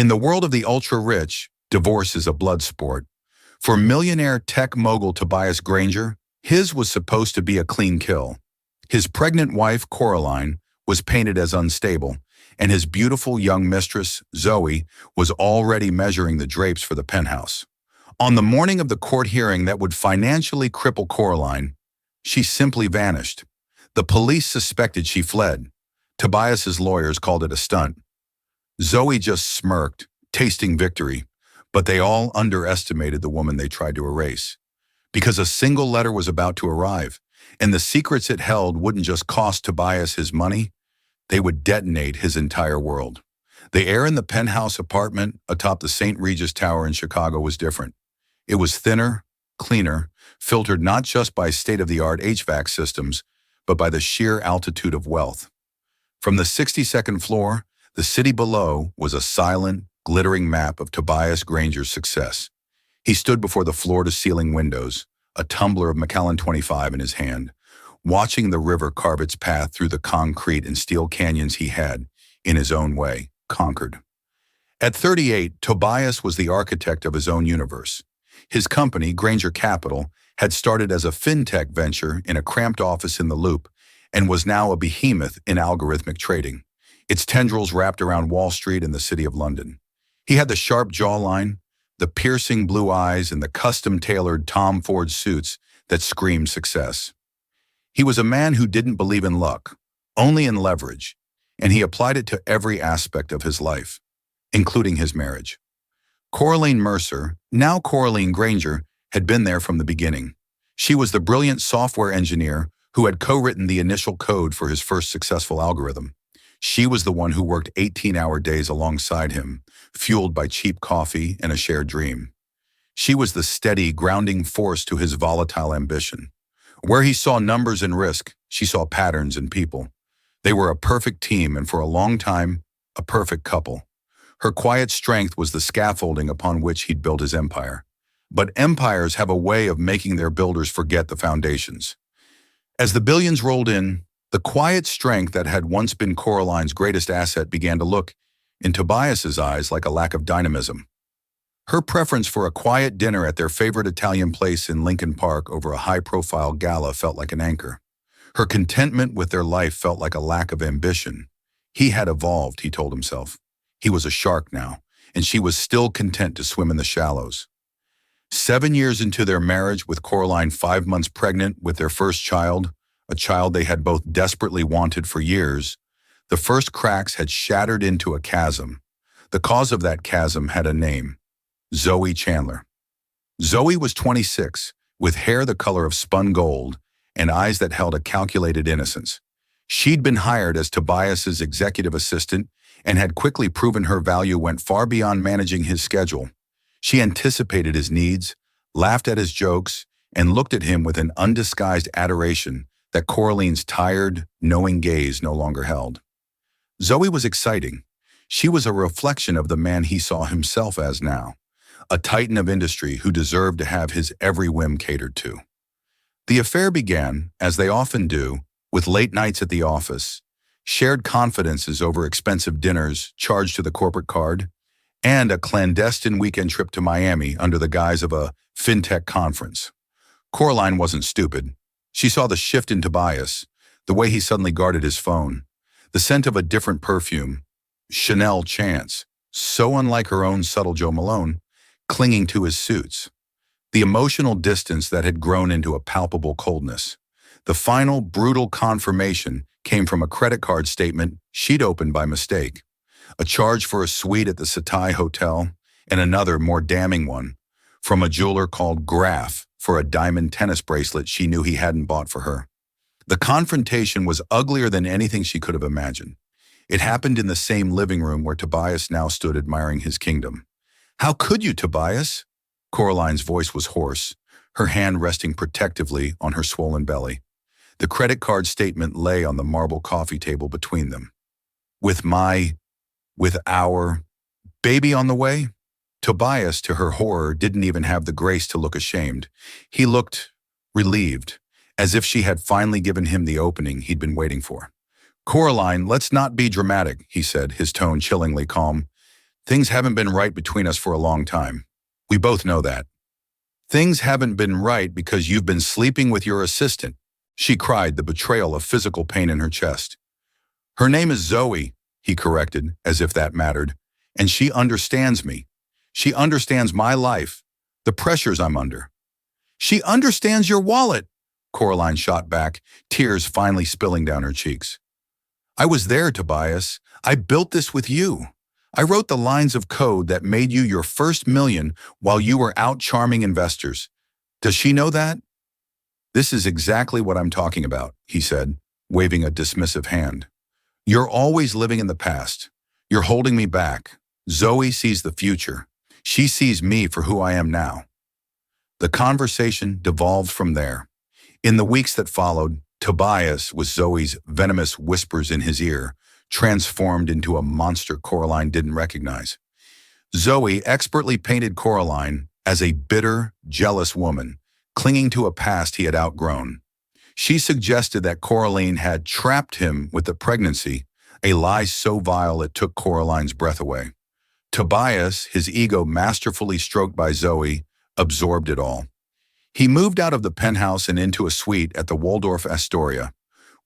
In the world of the ultra-rich, divorce is a blood sport. For millionaire tech mogul Tobias Granger, his was supposed to be a clean kill. His pregnant wife, Coraline, was painted as unstable, and his beautiful young mistress, Zoe, was already measuring the drapes for the penthouse. On the morning of the court hearing that would financially cripple Coraline, she simply vanished. The police suspected she fled. Tobias's lawyers called it a stunt. Zoe just smirked, tasting victory, but they all underestimated the woman they tried to erase. Because a single letter was about to arrive, and the secrets it held wouldn't just cost Tobias his money, they would detonate his entire world. The air in the penthouse apartment atop the St. Regis Tower in Chicago was different. It was thinner, cleaner, filtered not just by state-of-the-art HVAC systems, but by the sheer altitude of wealth. From the 62nd floor, the city below was a silent, glittering map of Tobias Granger's success. He stood before the floor-to-ceiling windows, a tumbler of Macallan 25 in his hand, watching the river carve its path through the concrete and steel canyons he had, in his own way, conquered. At 38, Tobias was the architect of his own universe. His company, Granger Capital, had started as a fintech venture in a cramped office in the Loop and was now a behemoth in algorithmic trading, its tendrils wrapped around Wall Street and the City of London. He had the sharp jawline, the piercing blue eyes, and the custom-tailored Tom Ford suits that screamed success. He was a man who didn't believe in luck, only in leverage, and he applied it to every aspect of his life, including his marriage. Coraline Mercer, now Coraline Granger, had been there from the beginning. She was the brilliant software engineer who had co-written the initial code for his first successful algorithm. She was the one who worked 18-hour days alongside him, fueled by cheap coffee and a shared dream. She was the steady, grounding force to his volatile ambition. Where he saw numbers and risk, she saw patterns and people. They were a perfect team and for a long time, a perfect couple. Her quiet strength was the scaffolding upon which he'd built his empire. But empires have a way of making their builders forget the foundations. As the billions rolled in, the quiet strength that had once been Coraline's greatest asset began to look, in Tobias's eyes, like a lack of dynamism. Her preference for a quiet dinner at their favorite Italian place in Lincoln Park over a high-profile gala felt like an anchor. Her contentment with their life felt like a lack of ambition. He had evolved, he told himself. He was a shark now, and she was still content to swim in the shallows. 7 years into their marriage, with Coraline 5 months pregnant with their first child, a child they had both desperately wanted for years, the first cracks had shattered into a chasm. The cause of that chasm had a name: Zoe Chandler. Zoe was 26, with hair the color of spun gold and eyes that held a calculated innocence. She'd been hired as Tobias's executive assistant and had quickly proven her value went far beyond managing his schedule. She anticipated his needs, laughed at his jokes, and looked at him with an undisguised adoration that Coraline's tired, knowing gaze no longer held. Zoe was exciting. She was a reflection of the man he saw himself as now, a titan of industry who deserved to have his every whim catered to. The affair began, as they often do, with late nights at the office, shared confidences over expensive dinners charged to the corporate card, and a clandestine weekend trip to Miami under the guise of a fintech conference. Coraline wasn't stupid. She saw the shift in Tobias, the way he suddenly guarded his phone, the scent of a different perfume, Chanel Chance, so unlike her own subtle Joe Malone, clinging to his suits. The emotional distance that had grown into a palpable coldness. The final, brutal confirmation came from a credit card statement she'd opened by mistake, a charge for a suite at the Satai Hotel, and another, more damning one, from a jeweler called Graf for a diamond tennis bracelet she knew he hadn't bought for her. The confrontation was uglier than anything she could have imagined. It happened in the same living room where Tobias now stood admiring his kingdom. "How could you, Tobias?" Coraline's voice was hoarse, her hand resting protectively on her swollen belly. The credit card statement lay on the marble coffee table between them. With our baby on the way? Tobias, to her horror, didn't even have the grace to look ashamed. He looked relieved, as if she had finally given him the opening he'd been waiting for. "Coraline, let's not be dramatic," he said, his tone chillingly calm. Things haven't been right between us for a long time. We both know that. Things haven't been right because you've been sleeping with your assistant. She cried, the betrayal of physical pain in her chest. Her name is Zoe, he corrected, as if that mattered. And she understands me. She understands my life, the pressures I'm under. She understands your wallet, Coraline shot back, tears finally spilling down her cheeks. I was there, Tobias. I built this with you. I wrote the lines of code that made you your first million while you were out charming investors. Does she know that? This is exactly what I'm talking about, he said, waving a dismissive hand. You're always living in the past. You're holding me back. Zoe sees the future. She sees me for who I am now. The conversation devolved from there. In the weeks that followed, Tobias, with Zoe's venomous whispers in his ear, transformed into a monster Coraline didn't recognize. Zoe expertly painted Coraline as a bitter, jealous woman, clinging to a past he had outgrown. She suggested that Coraline had trapped him with the pregnancy, a lie so vile it took Coraline's breath away. Tobias, his ego masterfully stroked by Zoe, absorbed it all. He moved out of the penthouse and into a suite at the Waldorf Astoria.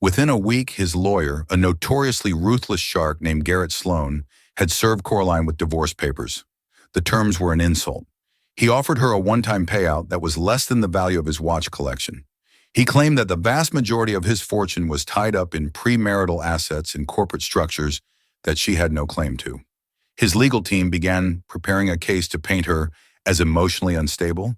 Within a week, his lawyer, a notoriously ruthless shark named Garrett Sloan, had served Coraline with divorce papers. The terms were an insult. He offered her a one-time payout that was less than the value of his watch collection. He claimed that the vast majority of his fortune was tied up in premarital assets and corporate structures that she had no claim to. His legal team began preparing a case to paint her as emotionally unstable,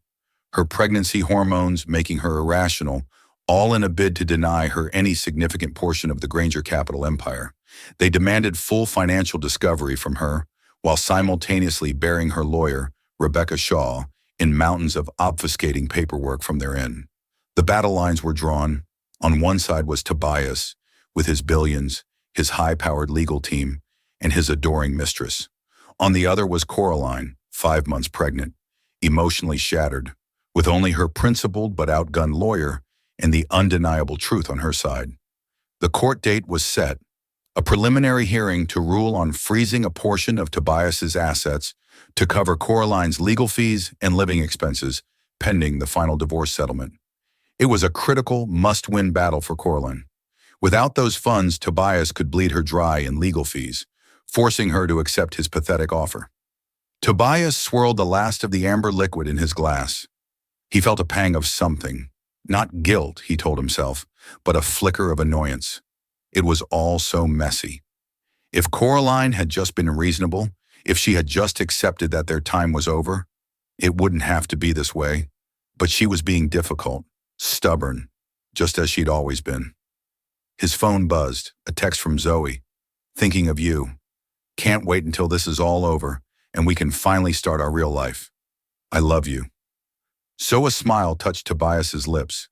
her pregnancy hormones making her irrational, all in a bid to deny her any significant portion of the Granger capital empire. They demanded full financial discovery from her, while simultaneously burying her lawyer, Rebecca Shaw, in mountains of obfuscating paperwork from their end. The battle lines were drawn. On one side was Tobias, with his billions, his high-powered legal team, and his adoring mistress. On the other was Coraline, 5 months pregnant, emotionally shattered, with only her principled but outgunned lawyer and the undeniable truth on her side. The court date was set, a preliminary hearing to rule on freezing a portion of Tobias's assets to cover Coraline's legal fees and living expenses, pending the final divorce settlement. It was a critical, must-win battle for Coraline. Without those funds, Tobias could bleed her dry in legal fees, forcing her to accept his pathetic offer. Tobias swirled the last of the amber liquid in his glass. He felt a pang of something. Not guilt, he told himself, but a flicker of annoyance. It was all so messy. If Coraline had just been reasonable, if she had just accepted that their time was over, it wouldn't have to be this way. But she was being difficult, stubborn, just as she'd always been. His phone buzzed, a text from Zoe. Thinking of you. Can't wait until this is all over and we can finally start our real life. I love you. So a smile touched Tobias's lips.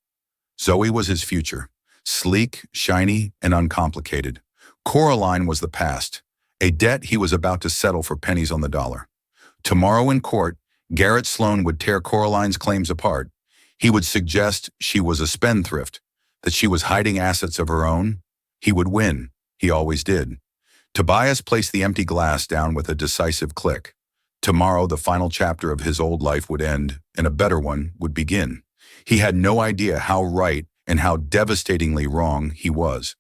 Zoe was his future, sleek, shiny, and uncomplicated. Coraline was the past, a debt he was about to settle for pennies on the dollar. Tomorrow in court, Garrett Sloan would tear Coraline's claims apart. He would suggest she was a spendthrift, that she was hiding assets of her own. He would win. He always did. Tobias placed the empty glass down with a decisive click. Tomorrow, the final chapter of his old life would end, and a better one would begin. He had no idea how right and how devastatingly wrong he was.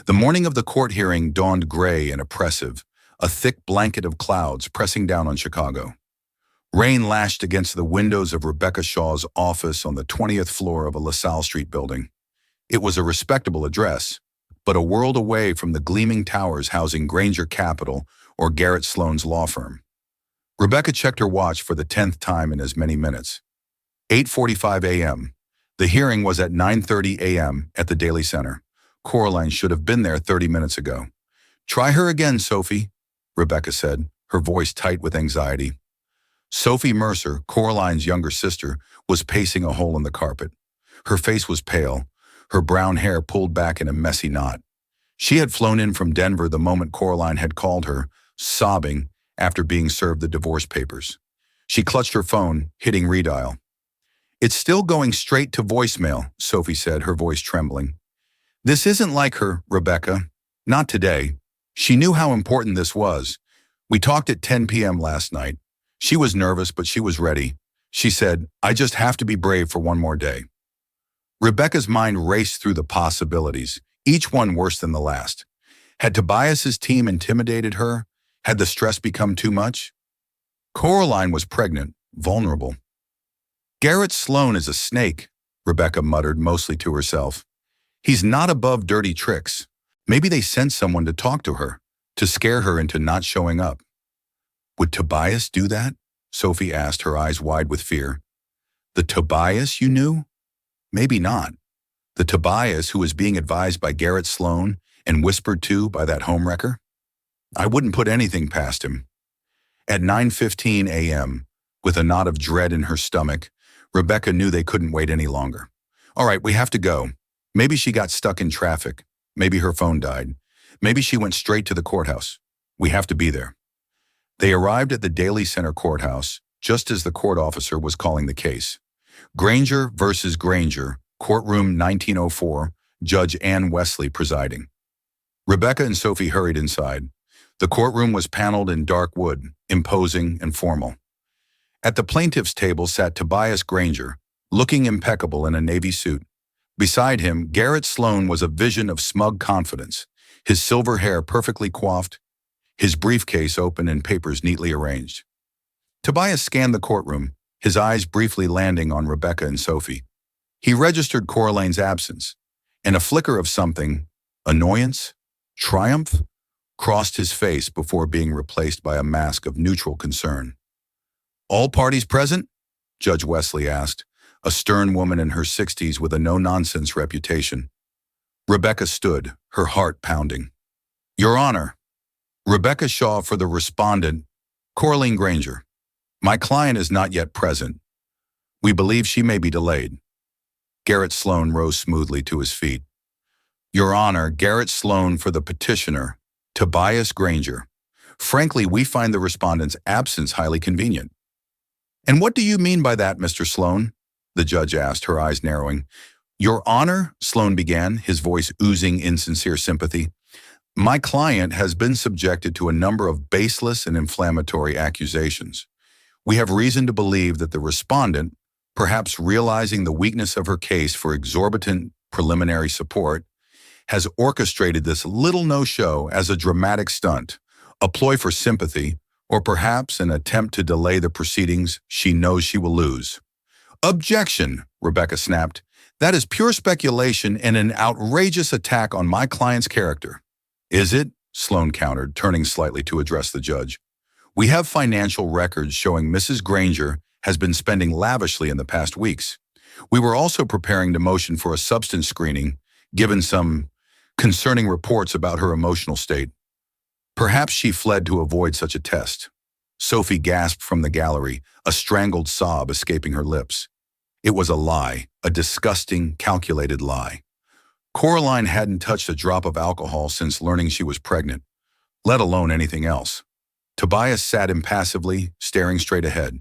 The morning of the court hearing dawned gray and oppressive, a thick blanket of clouds pressing down on Chicago. Rain lashed against the windows of Rebecca Shaw's office on the 20th floor of a LaSalle Street building. It was a respectable address, but a world away from the gleaming towers housing Granger Capital or Garrett Sloan's law firm. Rebecca checked her watch for the 10th time in as many minutes. 8:45 a.m. The hearing was at 9:30 a.m. at the Daily Center. Coraline should have been there 30 minutes ago. Try her again, Sophie, Rebecca said, her voice tight with anxiety. Sophie Mercer, Coraline's younger sister, was pacing a hole in the carpet. Her face was pale, her brown hair pulled back in a messy knot. She had flown in from Denver the moment Coraline had called her, sobbing, after being served the divorce papers. She clutched her phone, hitting redial. It's still going straight to voicemail, Sophie said, her voice trembling. This isn't like her, Rebecca. Not today. She knew how important this was. We talked at 10 p.m. last night. She was nervous, but she was ready. She said, I just have to be brave for one more day. Rebecca's mind raced through the possibilities, each one worse than the last. Had Tobias's team intimidated her? Had the stress become too much? Coraline was pregnant, vulnerable. Garrett Sloan is a snake, Rebecca muttered mostly to herself. He's not above dirty tricks. Maybe they sent someone to talk to her, to scare her into not showing up. Would Tobias do that? Sophie asked, her eyes wide with fear. The Tobias you knew? Maybe not. The Tobias who was being advised by Garrett Sloan and whispered to by that homewrecker? I wouldn't put anything past him. At 9:15 a.m., with a knot of dread in her stomach, Rebecca knew they couldn't wait any longer. All right, we have to go. Maybe she got stuck in traffic. Maybe her phone died. Maybe she went straight to the courthouse. We have to be there. They arrived at the Daly Center courthouse just as the court officer was calling the case. Granger versus Granger, courtroom 1904, Judge Ann Wesley presiding. Rebecca and Sophie hurried inside. The courtroom was paneled in dark wood, imposing and formal. At the plaintiff's table sat Tobias Granger, looking impeccable in a navy suit. Beside him, Garrett Sloan was a vision of smug confidence, his silver hair perfectly coiffed, his briefcase open and papers neatly arranged. Tobias scanned the courtroom, his eyes briefly landing on Rebecca and Sophie. He registered Coraline's absence, and a flicker of something, annoyance, triumph, crossed his face before being replaced by a mask of neutral concern. All parties present? Judge Wesley asked, a stern woman in her 60s with a no-nonsense reputation. Rebecca stood, her heart pounding. Your Honor, Rebecca Shaw for the respondent, Coraline Granger. My client is not yet present. We believe she may be delayed. Garrett Sloan rose smoothly to his feet. Your Honor, Garrett Sloan for the petitioner, Tobias Granger. Frankly, we find the respondent's absence highly convenient. And what do you mean by that, Mr. Sloan? The judge asked, her eyes narrowing. Your Honor, Sloan began, his voice oozing insincere sympathy. My client has been subjected to a number of baseless and inflammatory accusations. We have reason to believe that the respondent, perhaps realizing the weakness of her case for exorbitant preliminary support, has orchestrated this little no-show as a dramatic stunt, a ploy for sympathy, or perhaps an attempt to delay the proceedings she knows she will lose. Objection, Rebecca snapped. That is pure speculation and an outrageous attack on my client's character. Is it? Sloan countered, turning slightly to address the judge. We have financial records showing Mrs. Granger has been spending lavishly in the past weeks. We were also preparing to motion for a substance screening, given some concerning reports about her emotional state. Perhaps she fled to avoid such a test. Sophie gasped from the gallery, a strangled sob escaping her lips. It was a lie, a disgusting, calculated lie. Coraline hadn't touched a drop of alcohol since learning she was pregnant, let alone anything else. Tobias sat impassively, staring straight ahead.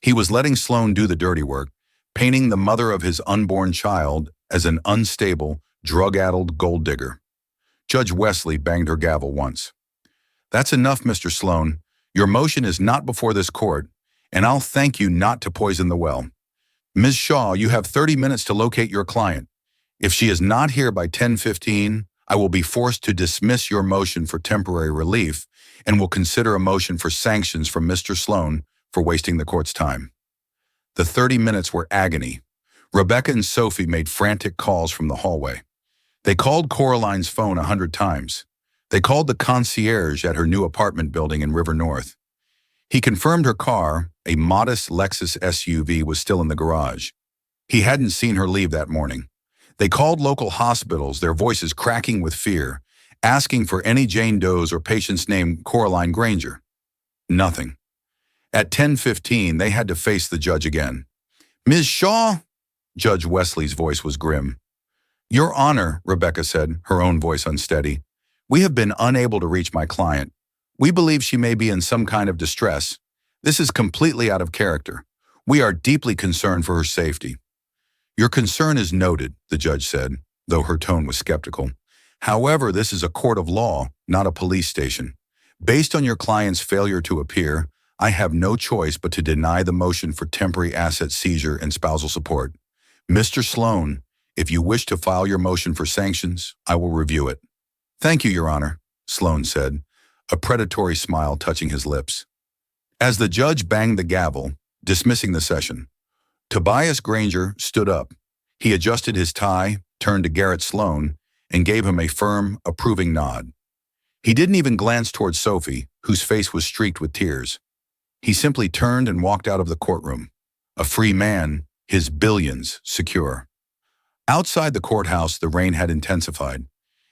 He was letting Sloan do the dirty work, painting the mother of his unborn child as an unstable, drug-addled gold digger. Judge Wesley banged her gavel once. That's enough, Mr. Sloan. Your motion is not before this court, and I'll thank you not to poison the well. Ms. Shaw, you have 30 minutes to locate your client. If she is not here by 10:15, I will be forced to dismiss your motion for temporary relief and will consider a motion for sanctions from Mr. Sloan for wasting the court's time. The 30 minutes were agony. Rebecca and Sophie made frantic calls from the hallway. They called Coraline's phone 100 times. They called the concierge at her new apartment building in River North. He confirmed her car, a modest Lexus SUV, was still in the garage. He hadn't seen her leave that morning. They called local hospitals, their voices cracking with fear, asking for any Jane Does or patients named Coraline Granger. Nothing. At 10:15, they had to face the judge again. Ms. Shaw? Judge Wesley's voice was grim. Your Honor, Rebecca said, her own voice unsteady. We have been unable to reach my client. We believe she may be in some kind of distress. This is completely out of character. We are deeply concerned for her safety. Your concern is noted, the judge said, though her tone was skeptical. However, this is a court of law, not a police station. Based on your client's failure to appear, I have no choice but to deny the motion for temporary asset seizure and spousal support. Mr. Sloan, if you wish to file your motion for sanctions, I will review it. Thank you, Your Honor, Sloan said, a predatory smile touching his lips. As the judge banged the gavel, dismissing the session, Tobias Granger stood up. He adjusted his tie, turned to Garrett Sloan, and gave him a firm, approving nod. He didn't even glance towards Sophie, whose face was streaked with tears. He simply turned and walked out of the courtroom, a free man, his billions secure. Outside the courthouse, the rain had intensified.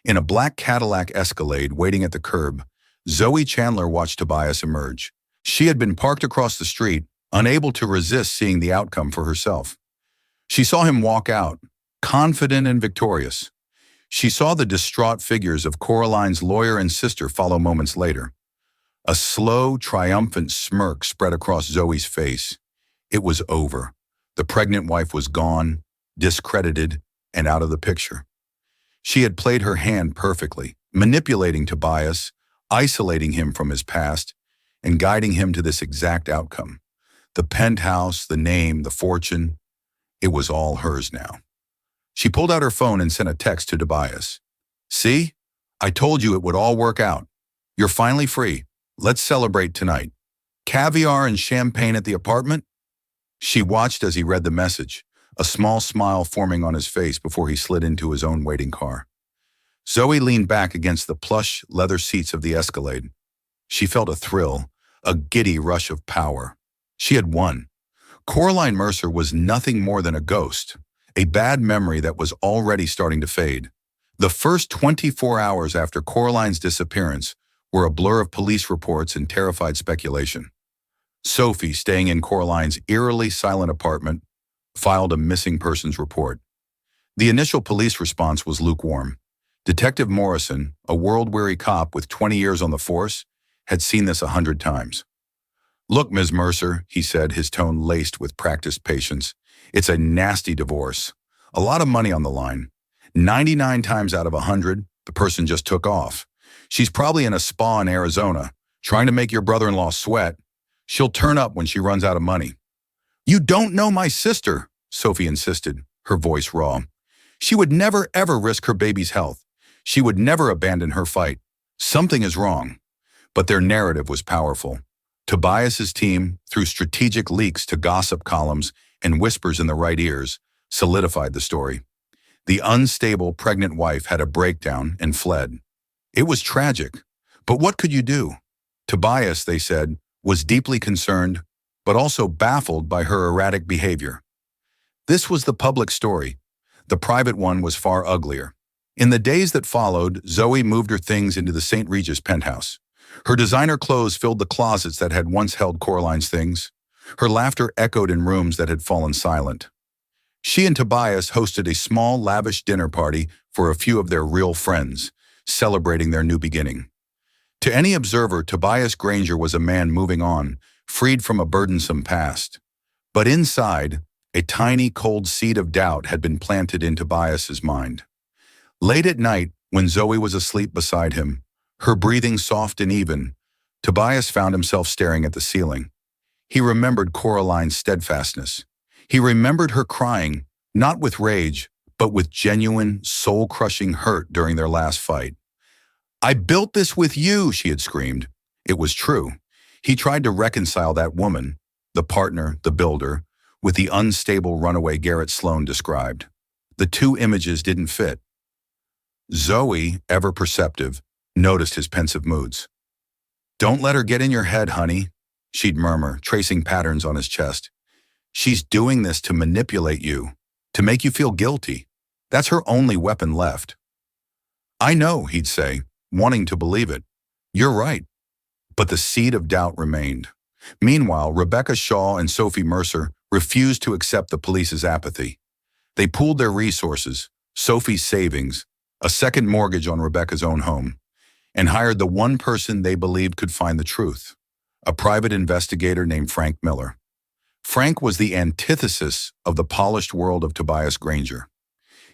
In a black Cadillac Escalade waiting at the curb, Zoe Chandler watched Tobias emerge. She had been parked across the street, unable to resist seeing the outcome for herself. She saw him walk out, confident and victorious. She saw the distraught figures of Coraline's lawyer and sister follow moments later. A slow, triumphant smirk spread across Zoe's face. It was over. The pregnant wife was gone, discredited, and out of the picture. She had played her hand perfectly, manipulating Tobias, isolating him from his past, and guiding him to this exact outcome. The penthouse, the name, the fortune, it was all hers now. She pulled out her phone and sent a text to Tobias. See? I told you it would all work out. You're finally free. Let's celebrate tonight. Caviar and champagne at the apartment? She watched as he read the message, a small smile forming on his face before he slid into his own waiting car. Zoe leaned back against the plush leather seats of the Escalade. She felt a thrill, a giddy rush of power. She had won. Coraline Mercer was nothing more than a ghost, a bad memory that was already starting to fade. The first 24 hours after Coraline's disappearance were a blur of police reports and terrified speculation. Sophie, staying in Coraline's eerily silent apartment, filed a missing persons report. The initial police response was lukewarm. Detective Morrison, a world-weary cop with 20 years on the force, had seen this 100 times. Look, Ms. Mercer, he said, his tone laced with practiced patience. It's a nasty divorce. A lot of money on the line. 99 times out of 100, the person just took off. She's probably in a spa in Arizona, trying to make your brother-in-law sweat. She'll turn up when she runs out of money. You don't know my sister, Sophie insisted, her voice raw. She would never, ever risk her baby's health. She would never abandon her fight. Something is wrong. But their narrative was powerful. Tobias's team, through strategic leaks to gossip columns and whispers in the right ears, solidified the story. The unstable pregnant wife had a breakdown and fled. It was tragic, but what could you do? Tobias, they said, was deeply concerned, but also baffled by her erratic behavior. This was the public story. The private one was far uglier. In the days that followed, Zoe moved her things into the St. Regis penthouse. Her designer clothes filled the closets that had once held Coraline's things. Her laughter echoed in rooms that had fallen silent. She and Tobias hosted a small, lavish dinner party for a few of their real friends, celebrating their new beginning. To any observer, Tobias Granger was a man moving on, freed from a burdensome past. But inside, a tiny, cold seed of doubt had been planted in Tobias's mind. Late at night, when Zoe was asleep beside him, her breathing soft and even, Tobias found himself staring at the ceiling. He remembered Coraline's steadfastness. He remembered her crying, not with rage, but with genuine, soul-crushing hurt during their last fight. I built this with you, she had screamed. It was true. He tried to reconcile that woman, the partner, the builder, with the unstable runaway Garrett Sloan described. The two images didn't fit. Zoe, ever perceptive, noticed his pensive moods. Don't let her get in your head, honey, she'd murmur, tracing patterns on his chest. She's doing this to manipulate you, to make you feel guilty. That's her only weapon left. I know, he'd say, wanting to believe it. You're right. But the seed of doubt remained. Meanwhile, Rebecca Shaw and Sophie Mercer refused to accept the police's apathy. They pooled their resources, Sophie's savings, a second mortgage on Rebecca's own home, and hired the one person they believed could find the truth, a private investigator named Frank Miller. Frank was the antithesis of the polished world of Tobias Granger.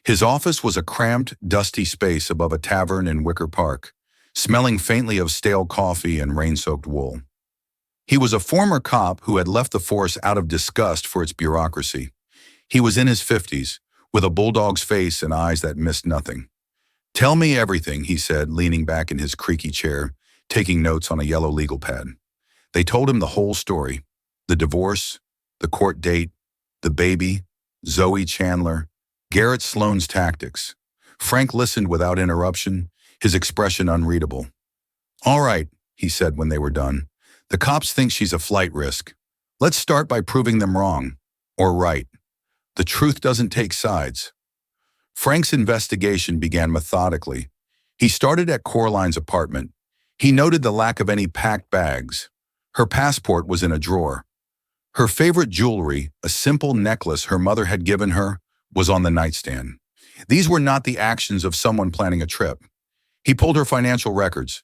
His office was a cramped, dusty space above a tavern in Wicker Park, smelling faintly of stale coffee and rain-soaked wool. He was a former cop who had left the force out of disgust for its bureaucracy. He was in his 50s, with a bulldog's face and eyes that missed nothing. "Tell me everything," he said, leaning back in his creaky chair, taking notes on a yellow legal pad. They told him the whole story: the divorce, the court date, the baby, Zoe Chandler, Garrett Sloane's tactics. Frank listened without interruption, his expression unreadable. "All right," he said when they were done. "The cops think she's a flight risk. Let's start by proving them wrong. Or right. The truth doesn't take sides." Frank's investigation began methodically. He started at Coraline's apartment. He noted the lack of any packed bags. Her passport was in a drawer. Her favorite jewelry, a simple necklace her mother had given her, was on the nightstand. These were not the actions of someone planning a trip. He pulled her financial records.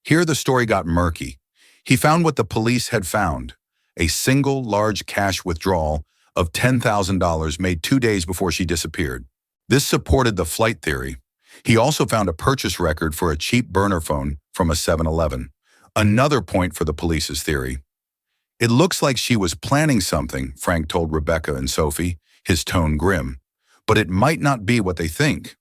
Here the story got murky. He found what the police had found: a single large cash withdrawal of $10,000 made 2 days before she disappeared. This supported the flight theory. He also found a purchase record for a cheap burner phone from a 7-Eleven. Another point for the police's theory. "It looks like she was planning something," Frank told Rebecca and Sophie, his tone grim. "But it might not be what they think."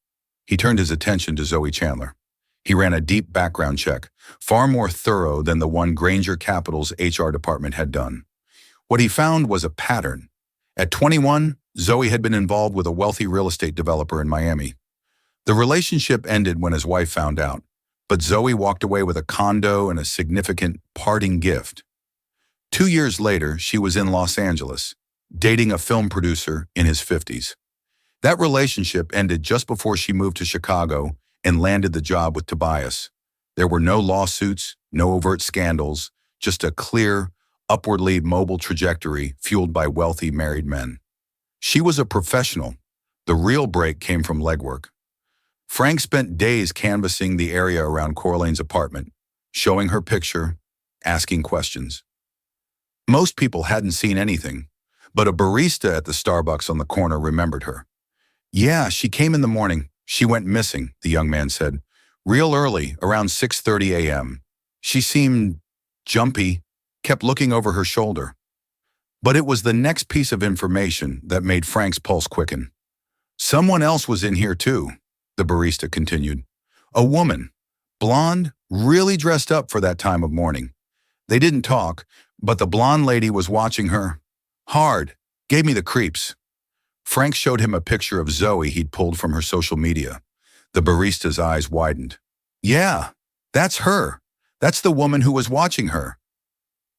He turned his attention to Zoe Chandler. He ran a deep background check, far more thorough than the one Granger Capital's HR department had done. What he found was a pattern. At 21, Zoe had been involved with a wealthy real estate developer in Miami. The relationship ended when his wife found out, but Zoe walked away with a condo and a significant parting gift. 2 years later, she was in Los Angeles, dating a film producer in his 50s. That relationship ended just before she moved to Chicago and landed the job with Tobias. There were no lawsuits, no overt scandals, just a clear, upwardly mobile trajectory fueled by wealthy married men. She was a professional. The real break came from legwork. Frank spent days canvassing the area around Coraline's apartment, showing her picture, asking questions. Most people hadn't seen anything, but a barista at the Starbucks on the corner remembered her. "Yeah, she came in the morning. She went missing," the young man said. "Real early, around 6:30 a.m. She seemed jumpy, kept looking over her shoulder." But it was the next piece of information that made Frank's pulse quicken. "Someone else was in here too," the barista continued. "A woman, blonde, really dressed up for that time of morning. They didn't talk, but the blonde lady was watching her. Hard, gave me the creeps." Frank showed him a picture of Zoe he'd pulled from her social media. The barista's eyes widened. "Yeah, that's her. That's the woman who was watching her."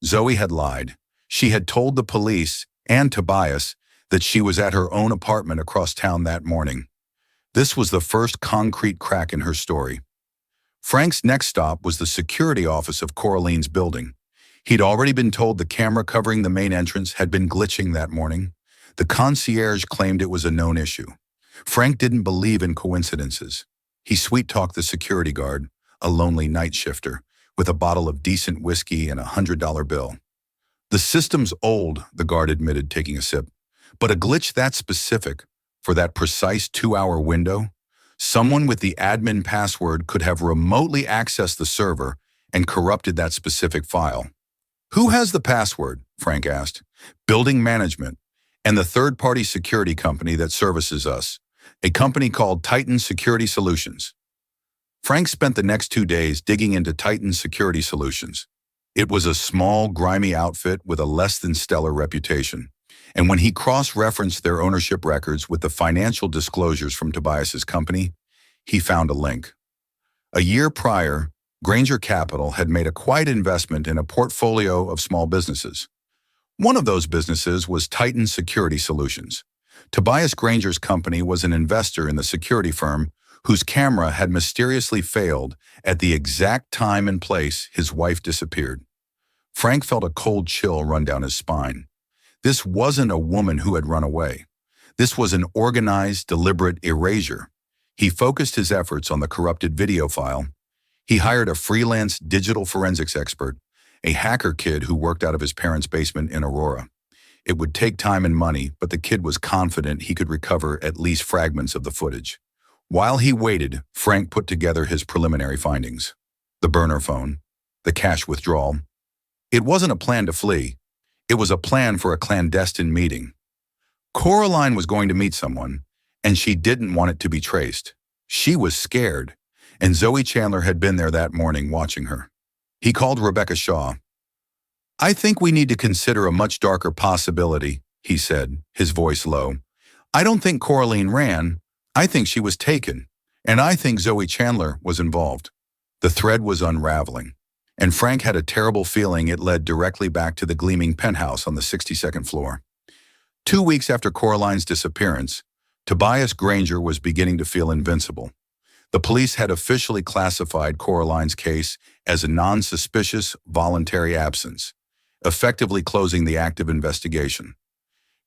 Zoe had lied. She had told the police and Tobias that she was at her own apartment across town that morning. This was the first concrete crack in her story. Frank's next stop was the security office of Coraline's building. He'd already been told the camera covering the main entrance had been glitching that morning. The concierge claimed it was a known issue. Frank didn't believe in coincidences. He sweet-talked the security guard, a lonely night shifter, with a bottle of decent whiskey and a $100 bill. "The system's old," the guard admitted, taking a sip. "But a glitch that specific, for that precise 2-hour window? Someone with the admin password could have remotely accessed the server and corrupted that specific file." "Who has the password?" Frank asked. "Building management, and the third-party security company that services us, a company called Titan Security Solutions." Frank spent the next 2 days digging into Titan Security Solutions. It was a small, grimy outfit with a less-than-stellar reputation, and when he cross-referenced their ownership records with the financial disclosures from Tobias's company, he found a link. A year prior, Granger Capital had made a quiet investment in a portfolio of small businesses. One of those businesses was Titan Security Solutions. Tobias Granger's company was an investor in the security firm whose camera had mysteriously failed at the exact time and place his wife disappeared. Frank felt a cold chill run down his spine. This wasn't a woman who had run away. This was an organized, deliberate erasure. He focused his efforts on the corrupted video file. He hired a freelance digital forensics expert, a hacker kid who worked out of his parents' basement in Aurora. It would take time and money, but the kid was confident he could recover at least fragments of the footage. While he waited, Frank put together his preliminary findings. The burner phone, the cash withdrawal. It wasn't a plan to flee. It was a plan for a clandestine meeting. Coraline was going to meet someone, and she didn't want it to be traced. She was scared, and Zoe Chandler had been there that morning watching her. He called Rebecca Shaw. "I think we need to consider a much darker possibility," he said, his voice low. "I don't think Coraline ran. I think she was taken, and I think Zoe Chandler was involved." The thread was unraveling, and Frank had a terrible feeling it led directly back to the gleaming penthouse on the 62nd floor. 2 weeks after Coraline's disappearance, Tobias Granger was beginning to feel invincible. The police had officially classified Coraline's case as a non-suspicious voluntary absence, effectively closing the active investigation.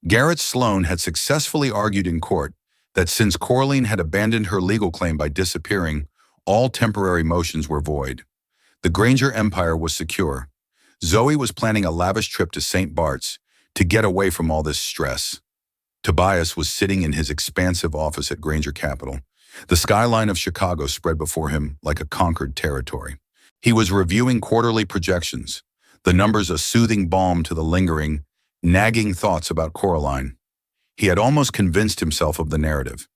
Garrett Sloan had successfully argued in court that since Coraline had abandoned her legal claim by disappearing, all temporary motions were void. The Granger empire was secure. Zoe was planning a lavish trip to St. Bart's to get away from all this stress. Tobias was sitting in his expansive office at Granger Capital. The skyline of Chicago spread before him like a conquered territory. He was reviewing quarterly projections, the numbers a soothing balm to the lingering, nagging thoughts about Coraline. He had almost convinced himself of the narrative.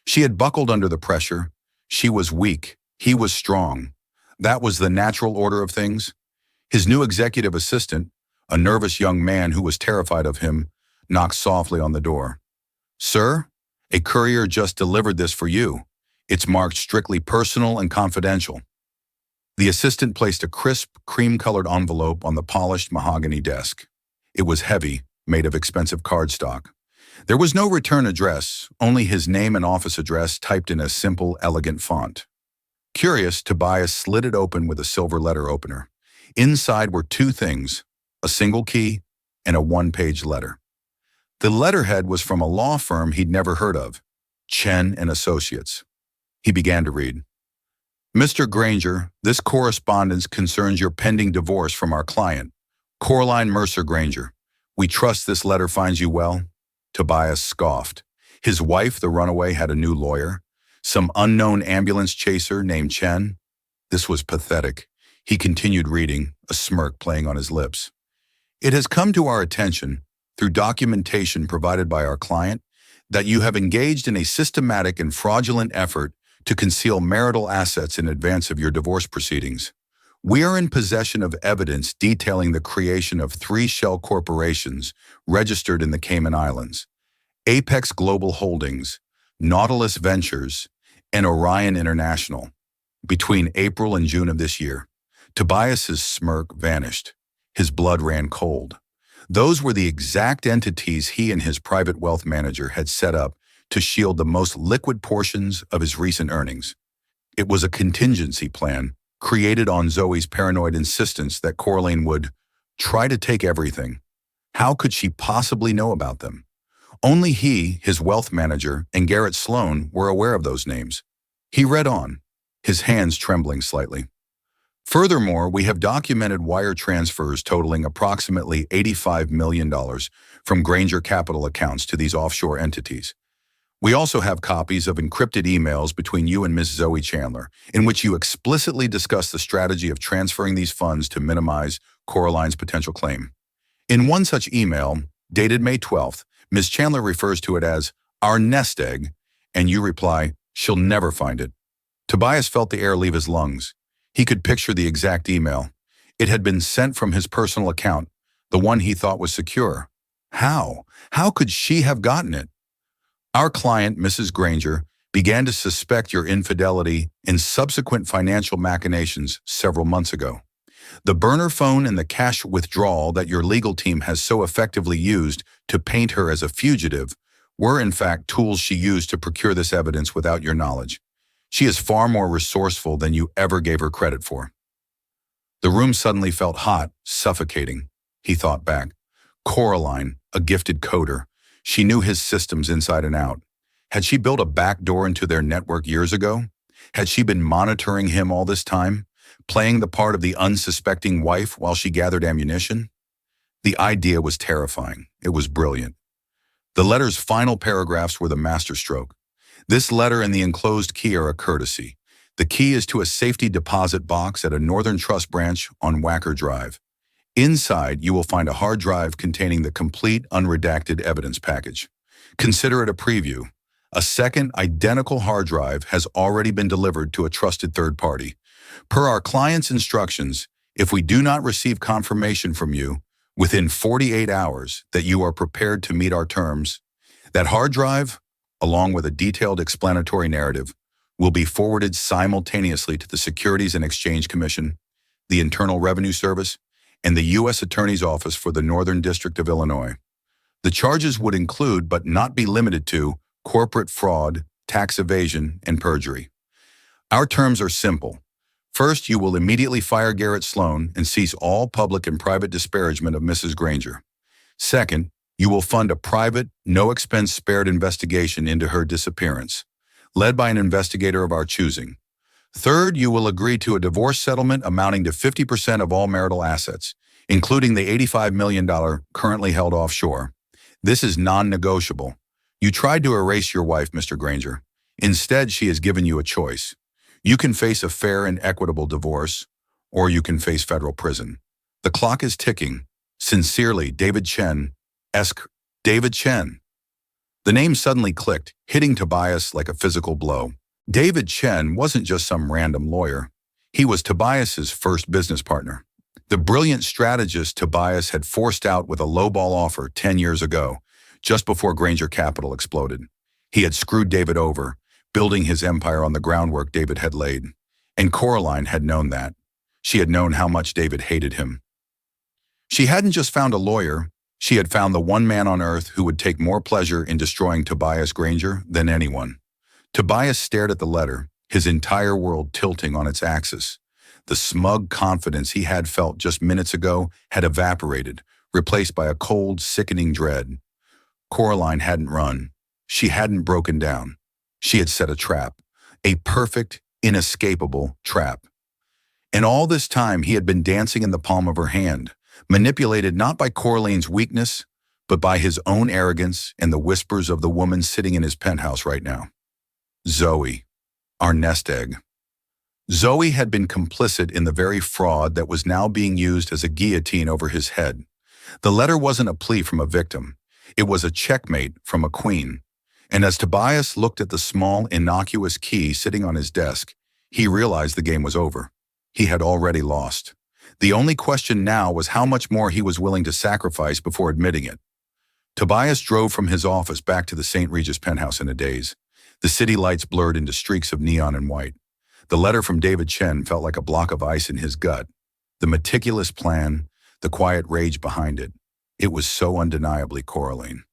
She had buckled under the pressure. She was weak. He was strong. That was the natural order of things. His new executive assistant, a nervous young man who was terrified of him, knocked softly on the door. "Sir, a courier just delivered this for you. It's marked strictly personal and confidential." The assistant placed a crisp, cream-colored envelope on the polished mahogany desk. It was heavy, made of expensive cardstock. There was no return address, only his name and office address typed in a simple, elegant font. Curious, Tobias slid it open with a silver letter opener. Inside were two things, a single key and a one-page letter. The letterhead was from a law firm he'd never heard of, Chen and Associates. He began to read. "Mr. Granger, this correspondence concerns your pending divorce from our client, Coraline Mercer Granger. We trust this letter finds you well." Tobias scoffed. His wife, the runaway, had a new lawyer. Some unknown ambulance chaser named Chen. This was pathetic. He continued reading, a smirk playing on his lips. "It has come to our attention, through documentation provided by our client, that you have engaged in a systematic and fraudulent effort to conceal marital assets in advance of your divorce proceedings. We are in possession of evidence detailing the creation of 3 shell corporations registered in the Cayman Islands: Apex Global Holdings, Nautilus Ventures, and Orion International. Between April and June of this year." Tobias's smirk vanished. His blood ran cold. Those were the exact entities he and his private wealth manager had set up to shield the most liquid portions of his recent earnings. It was a contingency plan created on Zoe's paranoid insistence that Coraline would try to take everything. How could she possibly know about them? Only he, his wealth manager, and Garrett Sloan were aware of those names. He read on, his hands trembling slightly. "Furthermore, we have documented wire transfers totaling approximately $85 million from Granger Capital accounts to these offshore entities. We also have copies of encrypted emails between you and Miss Zoe Chandler, in which you explicitly discuss the strategy of transferring these funds to minimize Coraline's potential claim. In one such email, dated May 12th, Ms. Chandler refers to it as our nest egg, and you reply, she'll never find it." Tobias felt the air leave his lungs. He could picture the exact email. It had been sent from his personal account, the one he thought was secure. How? How could she have gotten it? "Our client, Mrs. Granger, began to suspect your infidelity in subsequent financial machinations several months ago. The burner phone and the cash withdrawal that your legal team has so effectively used to paint her as a fugitive were in fact tools she used to procure this evidence without your knowledge. She is far more resourceful than you ever gave her credit for." The room suddenly felt hot, suffocating. He thought back. Coraline, a gifted coder. She knew his systems inside and out. Had she built a back door into their network years ago? Had she been monitoring him all this time, playing the part of the unsuspecting wife while she gathered ammunition? The idea was terrifying. It was brilliant. The letter's final paragraphs were the masterstroke. "This letter and the enclosed key are a courtesy. The key is to a safety deposit box at a Northern Trust branch on Wacker Drive. Inside, you will find a hard drive containing the complete unredacted evidence package. Consider it a preview. A second identical hard drive has already been delivered to a trusted third party. Per our client's instructions, if we do not receive confirmation from you within 48 hours that you are prepared to meet our terms, that hard drive, along with a detailed explanatory narrative, will be forwarded simultaneously to the Securities and Exchange Commission, the Internal Revenue Service, and the U.S. Attorney's Office for the Northern District of Illinois. The charges would include, but not be limited to, corporate fraud, tax evasion, and perjury. Our terms are simple. First, you will immediately fire Garrett Sloan and cease all public and private disparagement of Mrs. Granger. Second, you will fund a private, no-expense-spared investigation into her disappearance, led by an investigator of our choosing. Third, you will agree to a divorce settlement amounting to 50% of all marital assets, including the $85 million currently held offshore. This is non-negotiable. You tried to erase your wife, Mr. Granger. Instead, she has given you a choice. You can face a fair and equitable divorce, or you can face federal prison. The clock is ticking. Sincerely, David Chen. David Chen. The name suddenly clicked, hitting Tobias like a physical blow. David Chen wasn't just some random lawyer. He was Tobias's first business partner. The brilliant strategist Tobias had forced out with a lowball offer 10 years ago, just before Granger Capital exploded. He had screwed David over, building his empire on the groundwork David had laid. And Coraline had known that. She had known how much David hated him. She hadn't just found a lawyer, she had found the one man on earth who would take more pleasure in destroying Tobias Granger than anyone. Tobias stared at the letter, his entire world tilting on its axis. The smug confidence he had felt just minutes ago had evaporated, replaced by a cold, sickening dread. Coraline hadn't run. She hadn't broken down. She had set a trap, a perfect, inescapable trap. And all this time he had been dancing in the palm of her hand, manipulated not by Coraline's weakness, but by his own arrogance and the whispers of the woman sitting in his penthouse right now. Zoe, our nest egg. Zoe had been complicit in the very fraud that was now being used as a guillotine over his head. The letter wasn't a plea from a victim. It was a checkmate from a queen. And as Tobias looked at the small, innocuous key sitting on his desk, he realized the game was over. He had already lost. The only question now was how much more he was willing to sacrifice before admitting it. Tobias drove from his office back to the St. Regis penthouse in a daze. The city lights blurred into streaks of neon and white. The letter from David Chen felt like a block of ice in his gut. The meticulous plan, the quiet rage behind it. It was so undeniably Coraline.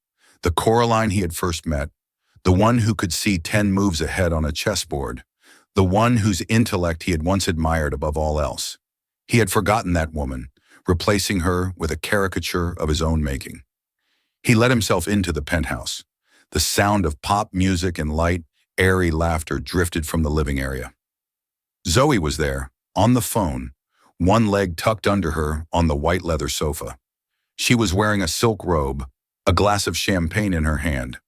The Coraline he had first met. The one who could see 10 moves ahead on a chessboard. The one whose intellect he had once admired above all else. He had forgotten that woman, replacing her with a caricature of his own making. He let himself into the penthouse. The sound of pop music and light, airy laughter drifted from the living area. Zoe was there, on the phone, one leg tucked under her on the white leather sofa. She was wearing a silk robe, a glass of champagne in her hand.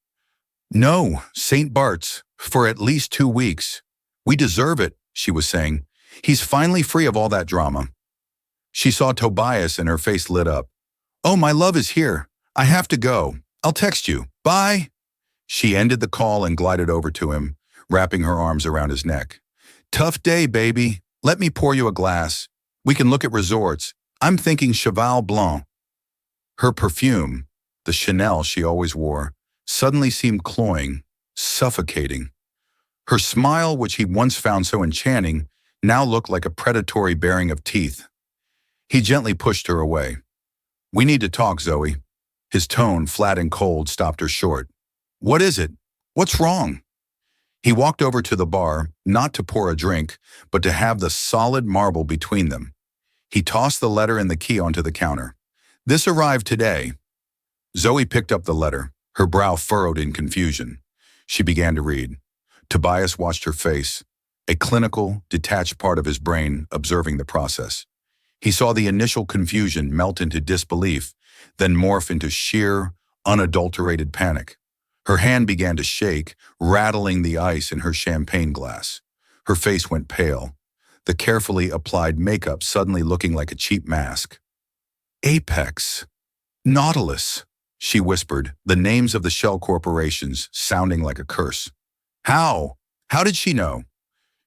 "No, St. Bart's, for at least 2 weeks. We deserve it," she was saying. "He's finally free of all that drama." She saw Tobias and her face lit up. "Oh, my love is here. I have to go. I'll text you. Bye." She ended the call and glided over to him, wrapping her arms around his neck. "Tough day, baby. Let me pour you a glass. We can look at resorts. I'm thinking Cheval Blanc." Her perfume, the Chanel she always wore, suddenly seemed cloying, suffocating. Her smile, which he once found so enchanting, now looked like a predatory baring of teeth. He gently pushed her away. "We need to talk, Zoe." His tone, flat and cold, stopped her short. "What is it? What's wrong?" He walked over to the bar, not to pour a drink, but to have the solid marble between them. He tossed the letter and the key onto the counter. "This arrived today." Zoe picked up the letter, her brow furrowed in confusion. She began to read. Tobias watched her face, a clinical, detached part of his brain observing the process. He saw the initial confusion melt into disbelief, then morph into sheer, unadulterated panic. Her hand began to shake, rattling the ice in her champagne glass. Her face went pale, the carefully applied makeup suddenly looking like a cheap mask. Apex. Nautilus, she whispered, the names of the shell corporations sounding like a curse. How? How did she know?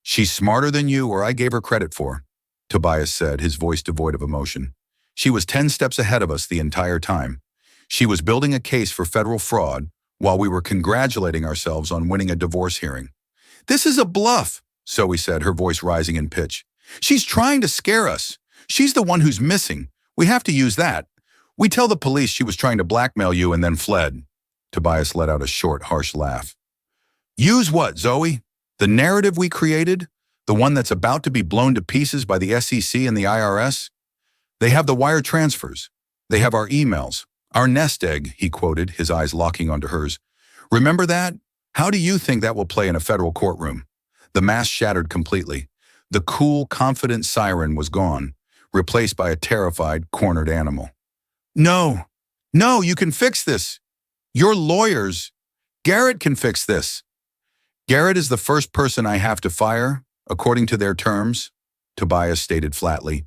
She's smarter than you or I gave her credit for, Tobias said, his voice devoid of emotion. She was 10 steps ahead of us the entire time. She was building a case for federal fraud while we were congratulating ourselves on winning a divorce hearing. This is a bluff, Zoe said, her voice rising in pitch. She's trying to scare us. She's the one who's missing. We have to use that. We tell the police she was trying to blackmail you and then fled. Tobias let out a short, harsh laugh. Use what, Zoe? The narrative we created? The one that's about to be blown to pieces by the SEC and the IRS? They have the wire transfers. They have our emails. Our nest egg, he quoted, his eyes locking onto hers. Remember that? How do you think that will play in a federal courtroom? The mask shattered completely. The cool, confident siren was gone, replaced by a terrified, cornered animal. No, you can fix this. Your lawyers. Garrett can fix this. Garrett is the first person I have to fire, according to their terms, Tobias stated flatly.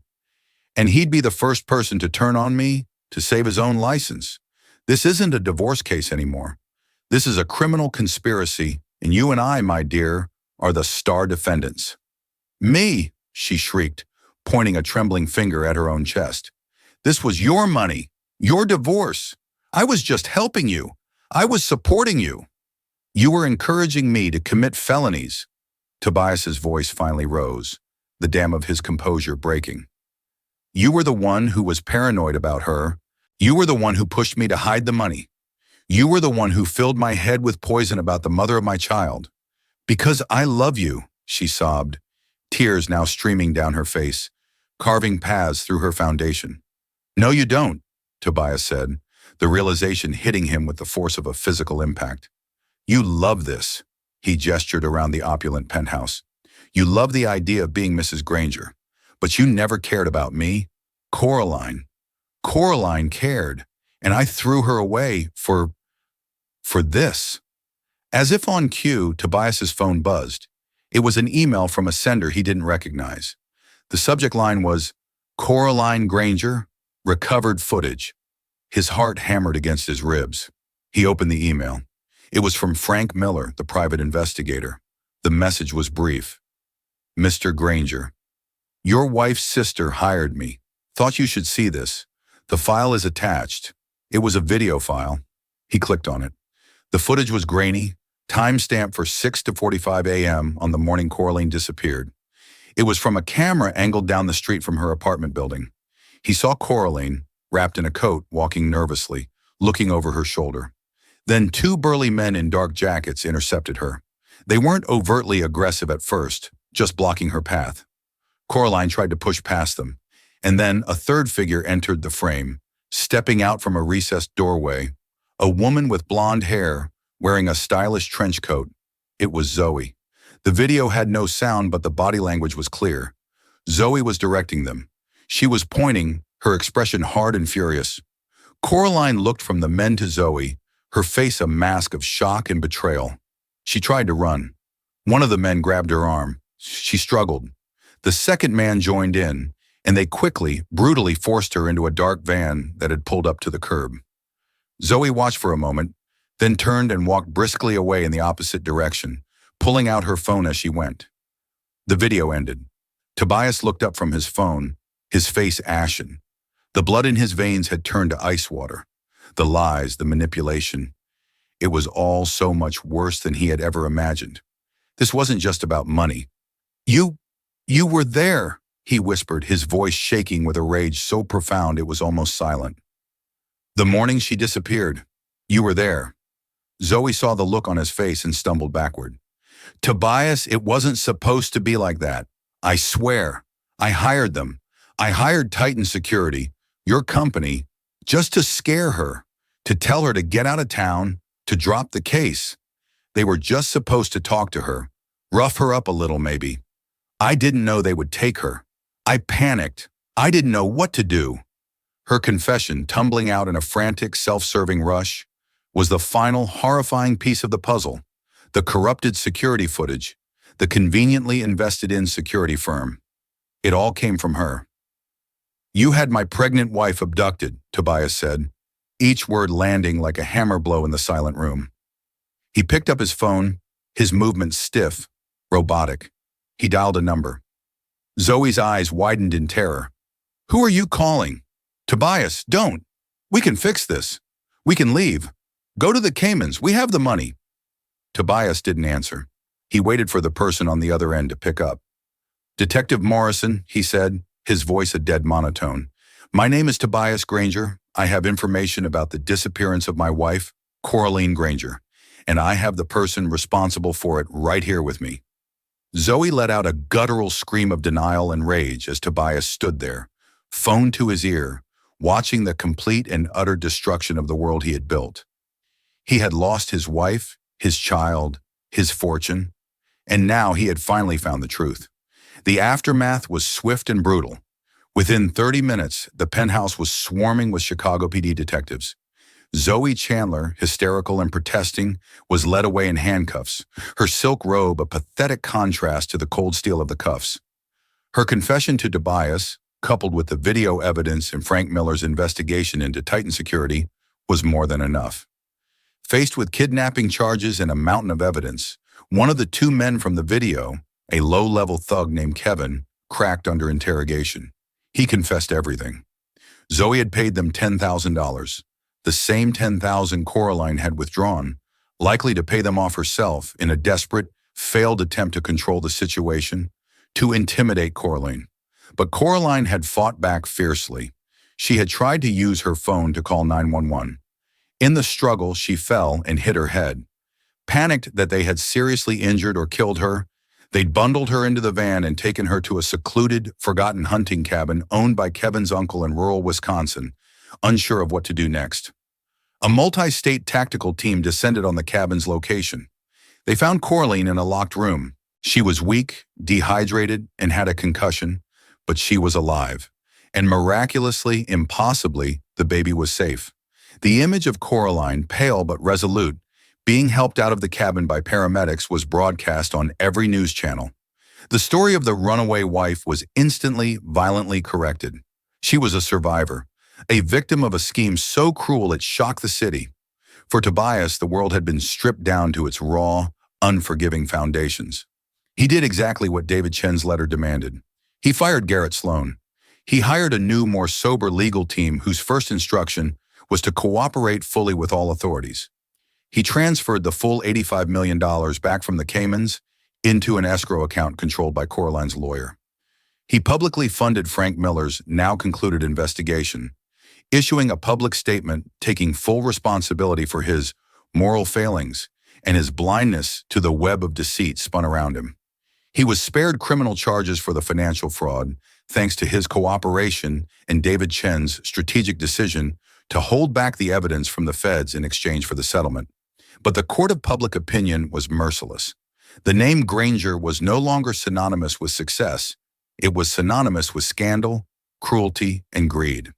And he'd be the first person to turn on me to save his own license. This isn't a divorce case anymore. This is a criminal conspiracy, and you and I, my dear, are the star defendants. Me, she shrieked, pointing a trembling finger at her own chest. This was your money, your divorce. I was just helping you. I was supporting you. You were encouraging me to commit felonies. Tobias's voice finally rose, the dam of his composure breaking. You were the one who was paranoid about her. You were the one who pushed me to hide the money. You were the one who filled my head with poison about the mother of my child. Because I love you, she sobbed, tears now streaming down her face, carving paths through her foundation. No, you don't, Tobias said, the realization hitting him with the force of a physical impact. You love this, he gestured around the opulent penthouse. You love the idea of being Mrs. Granger, but you never cared about me. Coraline. Coraline cared, and I threw her away for this. As if on cue, Tobias's phone buzzed. It was an email from a sender he didn't recognize. The subject line was, Coraline Granger, recovered footage. His heart hammered against his ribs. He opened the email. It was from Frank Miller, the private investigator. The message was brief. Mr. Granger, your wife's sister hired me. Thought you should see this. The file is attached. It was a video file. He clicked on it. The footage was grainy, time-stamped for 6:45 a.m. on the morning Coraline disappeared. It was from a camera angled down the street from her apartment building. He saw Coraline, wrapped in a coat, walking nervously, looking over her shoulder. Then two burly men in dark jackets intercepted her. They weren't overtly aggressive at first, just blocking her path. Coraline tried to push past them, and then a third figure entered the frame, stepping out from a recessed doorway. A woman with blonde hair, wearing a stylish trench coat. It was Zoe. The video had no sound, but the body language was clear. Zoe was directing them. She was pointing, her expression hard and furious. Coraline looked from the men to Zoe, her face a mask of shock and betrayal. She tried to run. One of the men grabbed her arm. She struggled. The second man joined in, and they quickly, brutally forced her into a dark van that had pulled up to the curb. Zoe watched for a moment, then turned and walked briskly away in the opposite direction, pulling out her phone as she went. The video ended. Tobias looked up from his phone, his face ashen. The blood in his veins had turned to ice water. The lies, the manipulation. It was all so much worse than he had ever imagined. This wasn't just about money. You were there, he whispered, his voice shaking with a rage so profound it was almost silent. The morning she disappeared, you were there. Zoe saw the look on his face and stumbled backward. Tobias, it wasn't supposed to be like that. I swear. I hired them. I hired Titan Security, your company, just to scare her, to tell her to get out of town, to drop the case. They were just supposed to talk to her, rough her up a little maybe. I didn't know they would take her. I panicked. I didn't know what to do. Her confession, tumbling out in a frantic, self-serving rush, was the final horrifying piece of the puzzle. The corrupted security footage, the conveniently invested-in security firm. It all came from her. "You had my pregnant wife abducted," Tobias said, each word landing like a hammer blow in the silent room. He picked up his phone, his movements stiff, robotic. He dialed a number. Zoe's eyes widened in terror. "Who are you calling?" "Tobias, don't. We can fix this. We can leave. Go to the Caymans. We have the money." Tobias didn't answer. He waited for the person on the other end to pick up. "Detective Morrison," he said, his voice a dead monotone. "My name is Tobias Granger. I have information about the disappearance of my wife, Coraline Granger, and I have the person responsible for it right here with me." Zoe let out a guttural scream of denial and rage as Tobias stood there, phone to his ear, watching the complete and utter destruction of the world he had built. He had lost his wife, his child, his fortune, and now he had finally found the truth. The aftermath was swift and brutal. Within 30 minutes, the penthouse was swarming with Chicago PD detectives. Zoe Chandler, hysterical and protesting, was led away in handcuffs, her silk robe a pathetic contrast to the cold steel of the cuffs. Her confession to Tobias, coupled with the video evidence in Frank Miller's investigation into Titan Security, was more than enough. Faced with kidnapping charges and a mountain of evidence, one of the two men from the video, a low-level thug named Kevin, cracked under interrogation. He confessed everything. Zoe had paid them $10,000, the same $10,000 Coraline had withdrawn, likely to pay them off herself in a desperate, failed attempt to control the situation, to intimidate Coraline. But Coraline had fought back fiercely. She had tried to use her phone to call 911. In the struggle, she fell and hit her head. Panicked that they had seriously injured or killed her, they'd bundled her into the van and taken her to a secluded, forgotten hunting cabin owned by Kevin's uncle in rural Wisconsin, unsure of what to do next. A multi-state tactical team descended on the cabin's location. They found Coraline in a locked room. She was weak, dehydrated, and had a concussion, but she was alive. And miraculously, impossibly, the baby was safe. The image of Coraline, pale but resolute, being helped out of the cabin by paramedics was broadcast on every news channel. The story of the runaway wife was instantly, violently corrected. She was a survivor, a victim of a scheme so cruel it shocked the city. For Tobias, the world had been stripped down to its raw, unforgiving foundations. He did exactly what David Chen's letter demanded. He fired Garrett Sloan. He hired a new, more sober legal team whose first instruction was to cooperate fully with all authorities. He transferred the full $85 million back from the Caymans into an escrow account controlled by Coraline's lawyer. He publicly funded Frank Miller's now concluded investigation, issuing a public statement taking full responsibility for his moral failings and his blindness to the web of deceit spun around him. He was spared criminal charges for the financial fraud thanks to his cooperation and David Chen's strategic decision to hold back the evidence from the feds in exchange for the settlement. But the court of public opinion was merciless. The name Granger was no longer synonymous with success. It was synonymous with scandal, cruelty, and greed.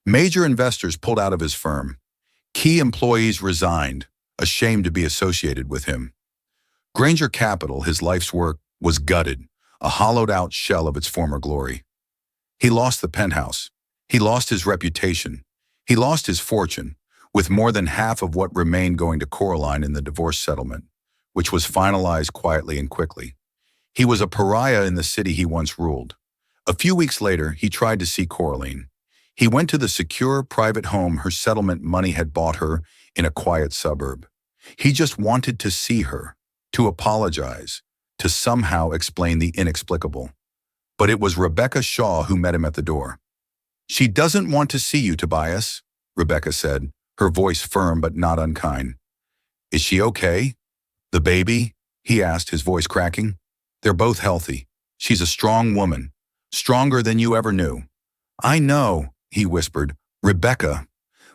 Major investors pulled out of his firm. Key employees resigned, ashamed to be associated with him. Granger Capital, his life's work, was gutted, a hollowed-out shell of its former glory. He lost the penthouse. He lost his reputation. He lost his fortune, with more than half of what remained going to Coraline in the divorce settlement, which was finalized quietly and quickly. He was a pariah in the city he once ruled. A few weeks later, he tried to see Coraline. He went to the secure, private home her settlement money had bought her in a quiet suburb. He just wanted to see her, to apologize, to somehow explain the inexplicable. But it was Rebecca Shaw who met him at the door. "She doesn't want to see you, Tobias," Rebecca said, her voice firm but not unkind. "Is she okay? The baby?" he asked, his voice cracking. "They're both healthy. She's a strong woman, stronger than you ever knew." "I know," he whispered. "Rebecca,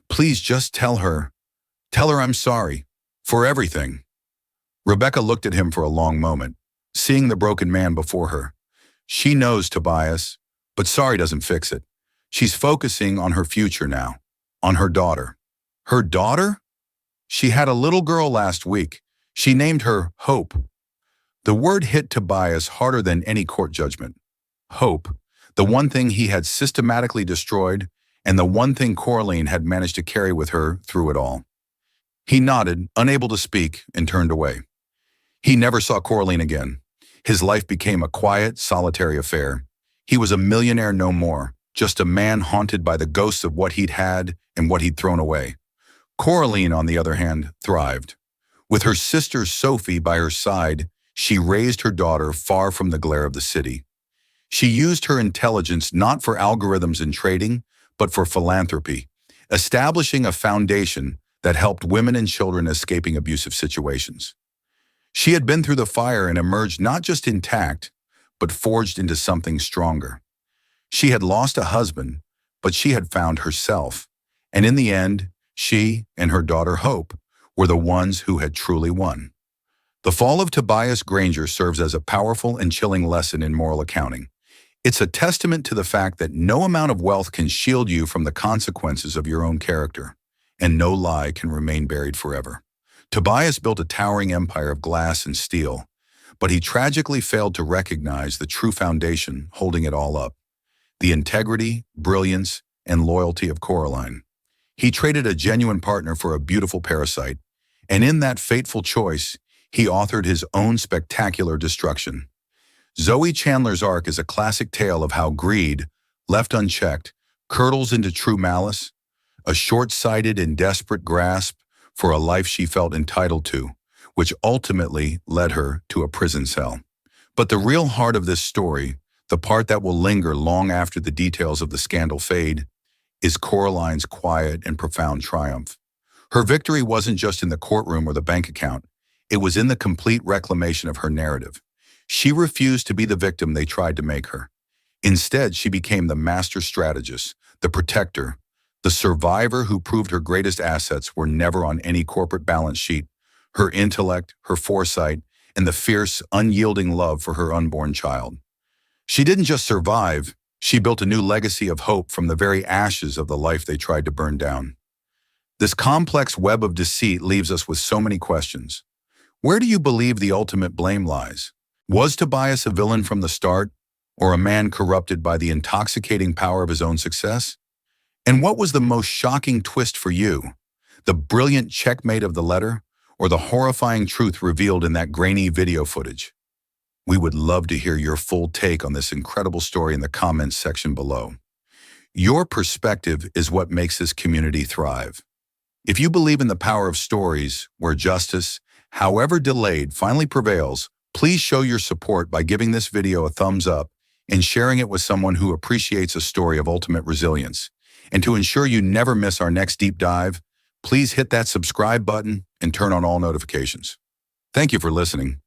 please just tell her I'm sorry, for everything." Rebecca looked at him for a long moment, seeing the broken man before her. "She knows, Tobias, but sorry doesn't fix it. She's focusing on her future now, on her daughter." "Her daughter?" "She had a little girl last week. She named her Hope." The word hit Tobias harder than any court judgment. Hope, the one thing he had systematically destroyed, and the one thing Coraline had managed to carry with her through it all. He nodded, unable to speak, and turned away. He never saw Coraline again. His life became a quiet, solitary affair. He was a millionaire no more, just a man haunted by the ghosts of what he'd had and what he'd thrown away. Coraline, on the other hand, thrived. With her sister Sophie by her side, she raised her daughter far from the glare of the city. She used her intelligence not for algorithms and trading, but for philanthropy, establishing a foundation that helped women and children escaping abusive situations. She had been through the fire and emerged not just intact, but forged into something stronger. She had lost a husband, but she had found herself. And in the end, she and her daughter Hope were the ones who had truly won. The fall of Tobias Granger serves as a powerful and chilling lesson in moral accounting. It's a testament to the fact that no amount of wealth can shield you from the consequences of your own character, and no lie can remain buried forever. Tobias built a towering empire of glass and steel, but he tragically failed to recognize the true foundation holding it all up: the integrity, brilliance, and loyalty of Coraline. He traded a genuine partner for a beautiful parasite, and in that fateful choice, he authored his own spectacular destruction. Zoe Chandler's arc is a classic tale of how greed, left unchecked, curdles into true malice, a short-sighted and desperate grasp for a life she felt entitled to, which ultimately led her to a prison cell. But the real heart of this story, the part that will linger long after the details of the scandal fade, is Coraline's quiet and profound triumph. Her victory wasn't just in the courtroom or the bank account. It was in the complete reclamation of her narrative. She refused to be the victim they tried to make her. Instead, she became the master strategist, the protector, the survivor who proved her greatest assets were never on any corporate balance sheet: her intellect, her foresight, and the fierce, unyielding love for her unborn child. She didn't just survive, she built a new legacy of hope from the very ashes of the life they tried to burn down. This complex web of deceit leaves us with so many questions. Where do you believe the ultimate blame lies? Was Tobias a villain from the start, or a man corrupted by the intoxicating power of his own success? And what was the most shocking twist for you? The brilliant checkmate of the letter, or the horrifying truth revealed in that grainy video footage? We would love to hear your full take on this incredible story in the comments section below. Your perspective is what makes this community thrive. If you believe in the power of stories where justice, however delayed, finally prevails, please show your support by giving this video a thumbs up and sharing it with someone who appreciates a story of ultimate resilience. And to ensure you never miss our next deep dive, please hit that subscribe button and turn on all notifications. Thank you for listening.